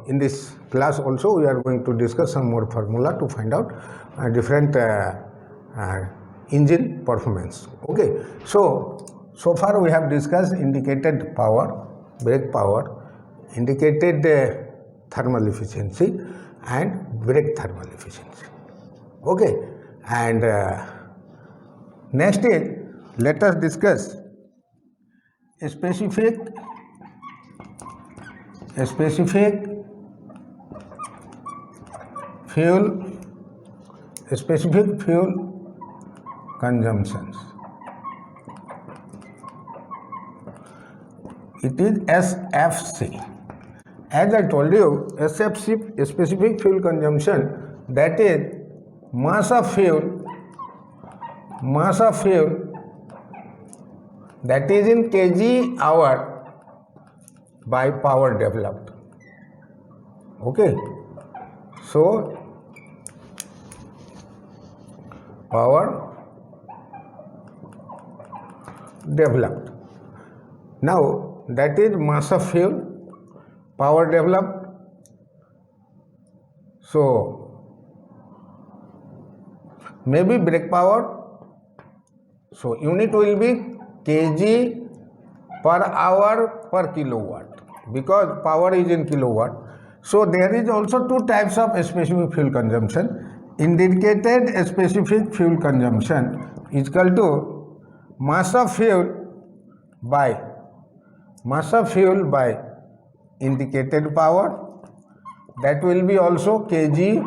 in this class also we are going to discuss some more formula to find out different engine performance. Okay, so far we have discussed indicated power, brake power, indicated thermal efficiency and brake thermal efficiency. Okay, and next is, let us discuss specific fuel consumptions. It is SFC. As I told you, SFC, specific fuel consumption, that is mass of fuel that is in kg hour by power developed. Okay, so power developed. Now that is mass of fuel, power developed. So maybe brake power. So unit will be kg per hour per kilowatt, because power is in kilowatt. So there is also two types of specific fuel consumption. Indicated specific fuel consumption is equal to mass of fuel by indicated power, that will be also kg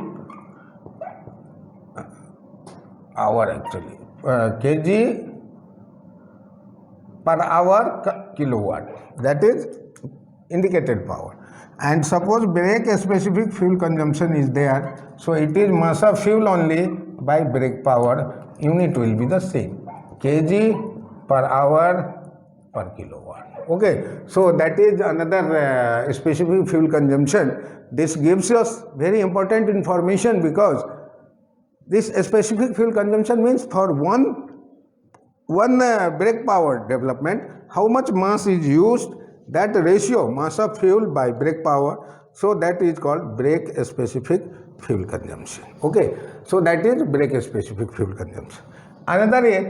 hour actually, kg per hour kilowatt, that is indicated power. And suppose brake specific fuel consumption is there, so it is mass of fuel only by brake power, unit will be the same, kg per hour per kilowatt. Okay, so that is another specific fuel consumption. This gives us very important information, because this specific fuel consumption means for one brake power development, how much mass is used, that ratio mass of fuel by brake power, so that is called brake specific fuel consumption. Okay, so that is brake specific fuel consumption. Another is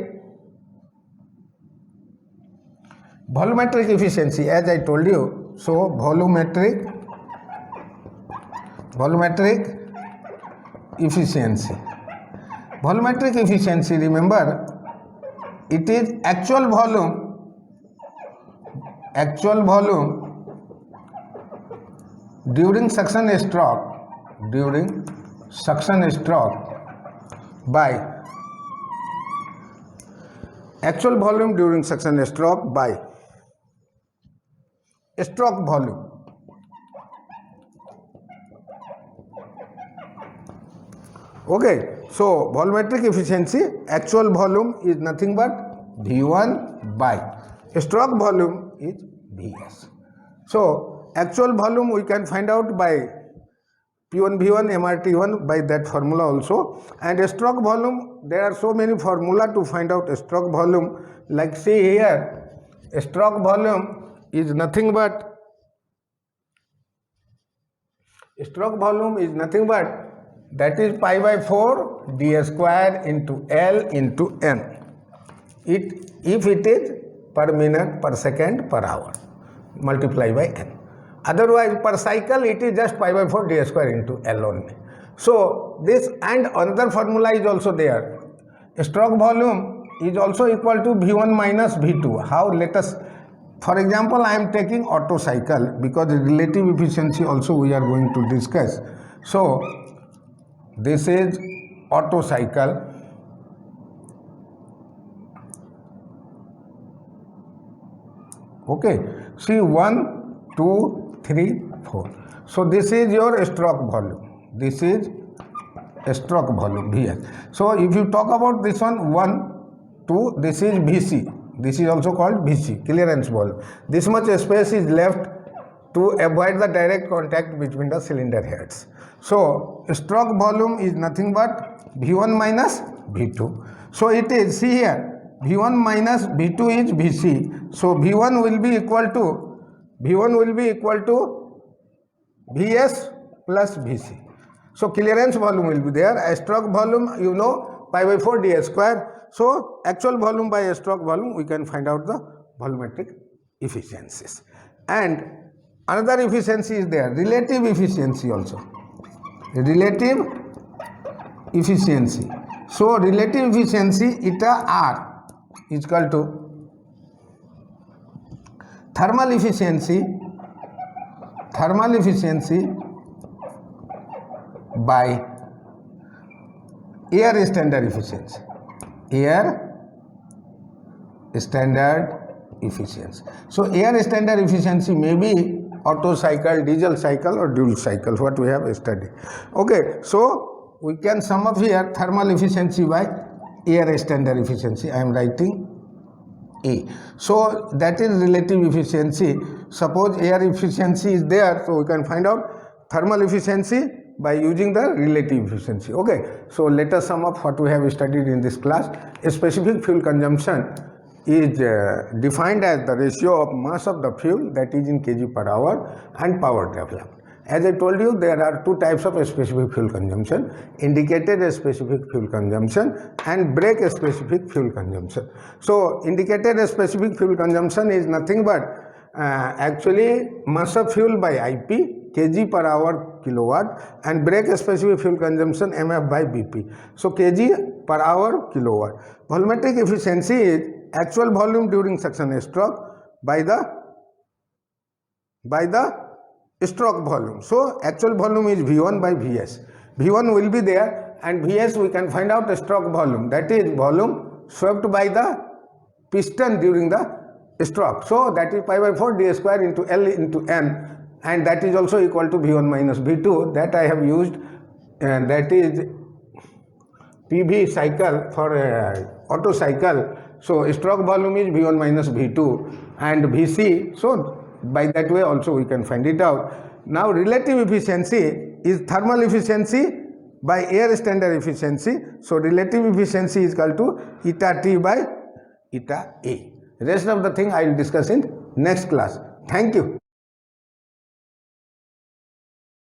volumetric efficiency, as I told you. So volumetric efficiency. Volumetric efficiency, remember, it is actual volume during suction stroke by actual volume during suction stroke by stroke volume. Okay, so volumetric efficiency, actual volume is nothing but V1 by stroke volume is Vs. So actual volume we can find out by P1 V1 MRT1 by that formula also, and stroke volume, there are so many formula to find out stroke volume. Like see here, stroke volume is nothing but that is pi by 4 d square into L into N. If it is per minute, per second, per hour, multiply by N. Otherwise per cycle it is just pi by 4 d square into L only. So this, and another formula is also there. Stroke volume is also equal to V1 minus V2. How? Let us, for example, I am taking Otto cycle, because relative efficiency also we are going to discuss. So this is Otto cycle. Okay, see 1, 2, 3, 4. So this is your stroke volume. This is stroke volume Vs. So if you talk about this one, 1, 2, this is Vc. This is also called Vc, clearance volume. This much space is left to avoid the direct contact between the cylinder heads. So stroke volume is nothing but V1 minus V2. So it is, see here, V1 minus V2 is Vc. So V1 will be equal to Vs plus Vc. So clearance volume will be there. Stroke volume, you know, pi by 4 ds square. So actual volume by stroke volume, we can find out the volumetric efficiencies. And another efficiency is there, relative efficiency also. Relative efficiency. So relative efficiency eta R is equal to thermal efficiency by air standard efficiency. Air standard efficiency. So air standard efficiency may be Otto cycle, diesel cycle or dual cycle, what we have studied. Okay, so we can sum up here thermal efficiency by air standard efficiency. I am writing A. So that is relative efficiency. Suppose air efficiency is there, so we can find out thermal efficiency by using the relative efficiency. Okay, so let us sum up what we have studied in this class. A specific fuel consumption is defined as the ratio of mass of the fuel, that is in kg per hour, and power developed. As I told you, there are two types of specific fuel consumption: indicated specific fuel consumption and break specific fuel consumption. So indicated specific fuel consumption is nothing but actually mass of fuel by IP, kg per hour kilowatt, and break specific fuel consumption MF by BP. So kg per hour kilowatt. Volumetric efficiency is actual volume during suction stroke by the stroke volume. So actual volume is V1 by Vs. V1 will be there, and Vs we can find out the stroke volume, that is volume swept by the piston during the stroke. So that is pi by 4 d square into L into N, and that is also equal to V1 minus V2, that I have used, and that is PV cycle for Otto cycle. So stroke volume is V1 minus V2 and Vc. So by that way also we can find it out. Now relative efficiency is thermal efficiency by air standard efficiency. So relative efficiency is equal to eta T by eta A. Rest of the thing I will discuss in next class. Thank you.